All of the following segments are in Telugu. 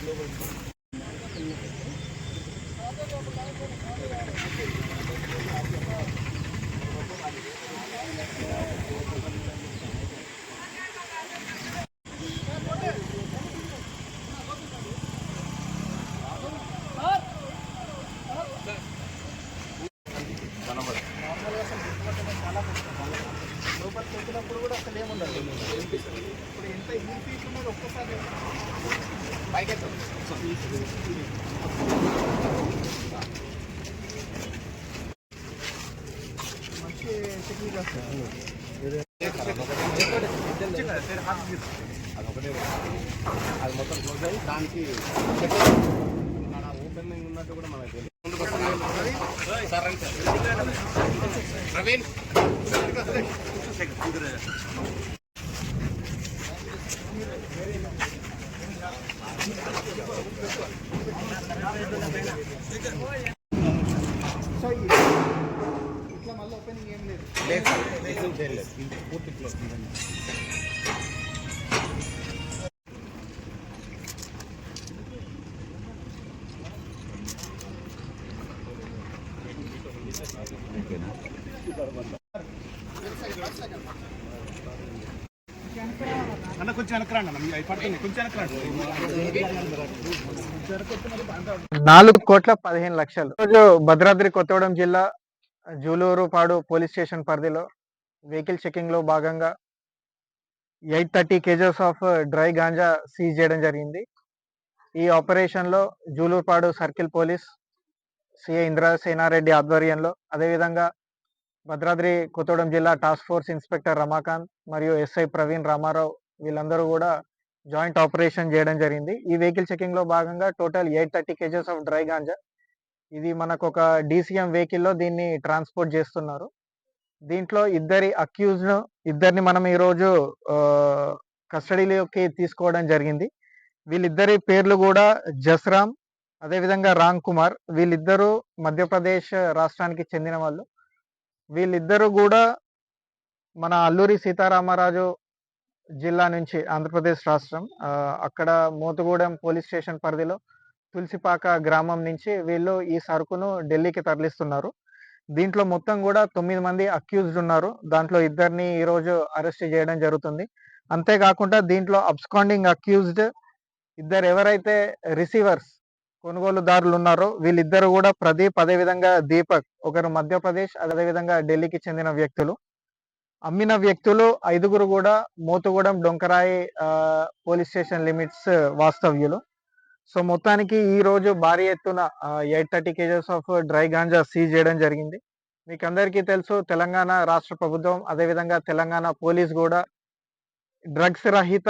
లోపలికి వచ్చినప్పుడు కూడా అసలు ఏముండదు. ఇప్పుడు ఎంత ఈ ఫీట్ ఉన్నది ఒక్కసారి పైకి మంచి టెక్నిక్ వస్తుంది. అది మొత్తం క్లోజ్ అయ్యి దానికి ఓపెనింగ్ ఉన్నట్టు కూడా మనకు తెలియదు. ప్రవీణ్ సో ఇట్లా మళ్ళీ ఓపెనింగ్ ఏం లేదు, పూర్తి క్లోజ్. అన్న కొంచెం వెనకరాండి అన్న, పడుతుంది కొంచెం వెనకరాండి. 4,15,00,000 రోజు భద్రాద్రి కొత్తగూడెం జిల్లా జూలూరుపాడు పోలీస్ స్టేషన్ పరిధిలో వెహికల్ చెకింగ్ లో భాగంగా 830 kgs of dry ganja seize చేయడం జరిగింది. ఈ ఆపరేషన్ లో Julurupadu circle police CI Indrasena Reddy ఆధ్వర్యంలో, అదేవిధంగా భద్రాద్రి కొత్తగూడెం జిల్లా టాస్క్ ఫోర్స్ ఇన్స్పెక్టర్ రమాకాంత్ మరియు ఎస్ఐ ప్రవీణ్ రామారావు వీళ్ళందరూ కూడా జాయింట్ ఆపరేషన్ చేయడం జరిగింది. ఈ వెహికల్ చెకింగ్ లో భాగంగా total 830 kgs of dry ganja, ఇది మనకు ఒక DCM వెహికల్ లో దీన్ని ట్రాన్స్పోర్ట్ చేస్తున్నారు. దీంట్లో ఇద్దరిని మనం ఈరోజు కస్టడీలోకి తీసుకోవడం జరిగింది. వీళ్ళిద్దరి పేర్లు కూడా జస్రామ్, అదేవిధంగా రామ్ కుమార్. వీళ్ళిద్దరూ మధ్యప్రదేశ్ రాష్ట్రానికి చెందిన వాళ్ళు. వీళ్ళిద్దరూ కూడా మన అల్లూరి సీతారామరాజు జిల్లా నుంచి, ఆంధ్రప్రదేశ్ రాష్ట్రం, అక్కడ మోతుగూడెం పోలీస్ స్టేషన్ పరిధిలో తులసిపాక గ్రామం నుంచి వీళ్ళు ఈ సరుకును ఢిల్లీకి తరలిస్తున్నారు. దీంట్లో మొత్తం కూడా 9 మంది అక్యూజ్డ్ ఉన్నారు. దాంట్లో ఇద్దరిని ఈరోజు అరెస్ట్ చేయడం జరుగుతుంది. అంతేకాకుండా దీంట్లో అబ్స్కాండింగ్ అక్యూజ్డ్ ఇద్దరు ఎవరైతే రిసీవర్స్ కొనుగోలుదారులు ఉన్నారో వీళ్ళిద్దరు కూడా ప్రదీప్, అదేవిధంగా దీపక్, ఒకరు మధ్యప్రదేశ్, అదేవిధంగా ఢిల్లీకి చెందిన వ్యక్తులు. అమ్మిన వ్యక్తులు 5గురు కూడా Motugudem Donkarayi police station limits వాస్తవ్యులు. సో మొత్తానికి ఈ రోజు భారీ ఎత్తున 830 kgs of dry ganja seize చేయడం జరిగింది. మీకు అందరికీ తెలుసు, తెలంగాణ రాష్ట్ర ప్రభుత్వం, అదేవిధంగా తెలంగాణ పోలీస్ కూడా డ్రగ్స్ రహిత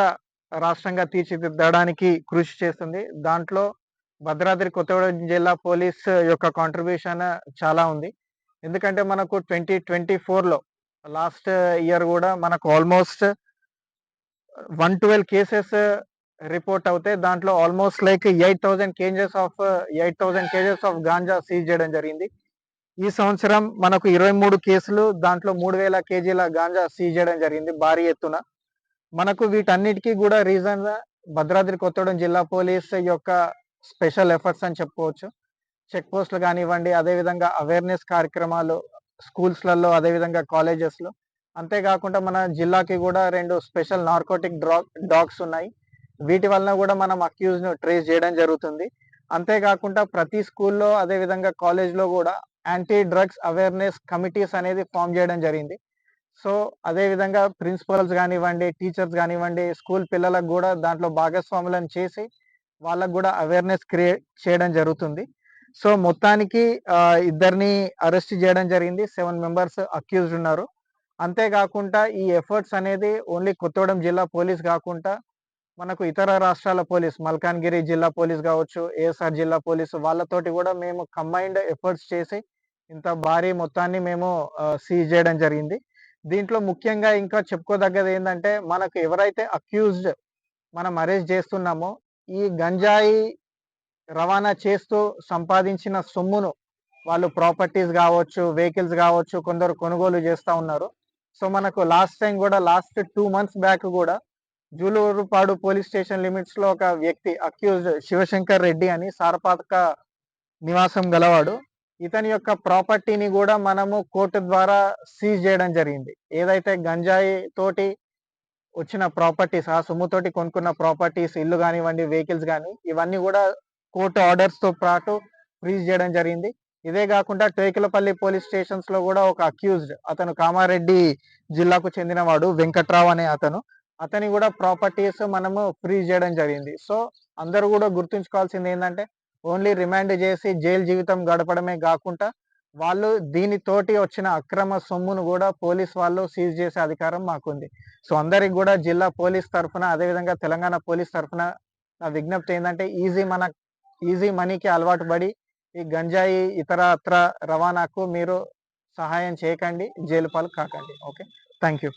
రాష్ట్రంగా తీర్చిదిద్దడానికి కృషి చేస్తుంది. దాంట్లో భద్రాద్రి కొత్తగూడెం జిల్లా పోలీస్ యొక్క కాంట్రిబ్యూషన్ చాలా ఉంది. ఎందుకంటే మనకు 2024లో లాస్ట్ ఇయర్ కూడా మనకు ఆల్మోస్ట్ 112 కేసెస్ రిపోర్ట్ అవుతాయి. దాంట్లో almost like 8,000 kgs of ganja seize చేయడం జరిగింది. ఈ సంవత్సరం మనకు 23 కేసులు, దాంట్లో 3,000 kgల గాంజా సీజ్ చేయడం జరిగింది భారీ ఎత్తున. మనకు వీటన్నిటికీ కూడా రీజన్ భద్రాద్రి కొత్తగూడెం జిల్లా పోలీస్ యొక్క స్పెషల్ ఎఫర్ట్స్ అని చెప్పుకోవచ్చు. చెక్ పోస్టులు కానివ్వండి, అదేవిధంగా అవేర్నెస్ కార్యక్రమాలు స్కూల్స్లలో, అదేవిధంగా కాలేజెస్లో. అంతేకాకుండా మన జిల్లాకి కూడా 2 స్పెషల్ నార్కోటిక్ డాగ్స్ ఉన్నాయి. వీటి వలన కూడా మనం అక్యూజ్ను ట్రేస్ చేయడం జరుగుతుంది. అంతేకాకుండా ప్రతి స్కూల్లో, అదేవిధంగా కాలేజ్లో కూడా యాంటీ డ్రగ్స్ అవేర్నెస్ కమిటీస్ అనేది ఫామ్ చేయడం జరిగింది. సో అదేవిధంగా ప్రిన్సిపల్స్ కానివ్వండి, టీచర్స్ కానివ్వండి, స్కూల్ పిల్లలకు కూడా దాంట్లో భాగస్వాములను చేసి వాళ్ళకు కూడా అవేర్నెస్ క్రియేట్ చేయడం జరుగుతుంది. సో మొత్తానికి ఇద్దరిని అరెస్ట్ చేయడం జరిగింది. 7 మెంబర్స్ అక్యూజ్డ్ ఉన్నారు. అంతేకాకుండా ఈ ఎఫర్ట్స్ అనేది ఓన్లీ కొత్తగూడెం జిల్లా పోలీస్ కాకుండా మనకు ఇతర రాష్ట్రాల పోలీస్, మల్కాన్గిరి జిల్లా పోలీస్ కావచ్చు, ఏఎస్ఆర్ జిల్లా పోలీసు, వాళ్ళతోటి కూడా మేము కంబైన్డ్ ఎఫర్ట్స్ చేసి ఇంత భారీ మొత్తాన్ని మేము సీజ్ చేయడం జరిగింది. దీంట్లో ముఖ్యంగా ఇంకా చెప్పుకోదగ్గది ఏంటంటే, మనకు ఎవరైతే అక్యూజ్డ్ మనం అరెస్ట్ చేస్తున్నామో ఈ గంజాయి రవాణా చేస్తూ సంపాదించిన సొమ్మును వాళ్ళు ప్రాపర్టీస్ కావచ్చు, వెహికల్స్ కావచ్చు, కొందరు కొనుగోలు చేస్తూ ఉన్నారు. సో మనకు లాస్ట్ టైం కూడా, లాస్ట్ 2 months బ్యాక్ కూడా జూలూరుపాడు పోలీస్ స్టేషన్ లిమిట్స్ లో ఒక వ్యక్తి అక్యూజ్డ్ శివశంకర్ రెడ్డి అని సారపాతక నివాసం గలవాడు. ఇతని యొక్క ప్రాపర్టీని కూడా మనము కోర్టు ద్వారా సీజ్ చేయడం జరిగింది. ఏదైతే గంజాయి తోటి వచ్చిన ప్రాపర్టీస్, ఆ సొమ్ముతోటి కొనుక్కున్న ప్రాపర్టీస్, ఇల్లు కానివ్వండి, వెహికల్స్ కానీ, ఇవన్నీ కూడా కోర్టు ఆర్డర్స్ తో పాటు ఫ్రీజ్ చేయడం జరిగింది. ఇదే కాకుండా టేకులపల్లి పోలీస్ స్టేషన్స్ లో కూడా ఒక అక్యూజ్డ్, అతను కామారెడ్డి జిల్లాకు చెందినవాడు, వెంకట్రావు అనే అతని కూడా ప్రాపర్టీస్ మనము ఫ్రీజ్ చేయడం జరిగింది. సో అందరూ కూడా గుర్తుంచుకోవాల్సింది ఏంటంటే, ఓన్లీ రిమాండ్ చేసి జైలు జీవితం గడపడమే కాకుండా వాళ్ళు దీనితోటి వచ్చిన అక్రమ సొమ్మును కూడా పోలీస్ వాళ్ళు సీజ్ చేసే అధికారం మాకుంది. సో అందరికి కూడా జిల్లా పోలీస్ తరఫున, అదేవిధంగా తెలంగాణ పోలీస్ తరఫున నా విజ్ఞప్తి ఏంటంటే, ఈజీ మనీకి అలవాటు పడి ఈ గంజాయి ఇతరత్ర రవాణాకు మీరు సహాయం చేయకండి, జైలు పాలు కాకండి. Okay, thank you.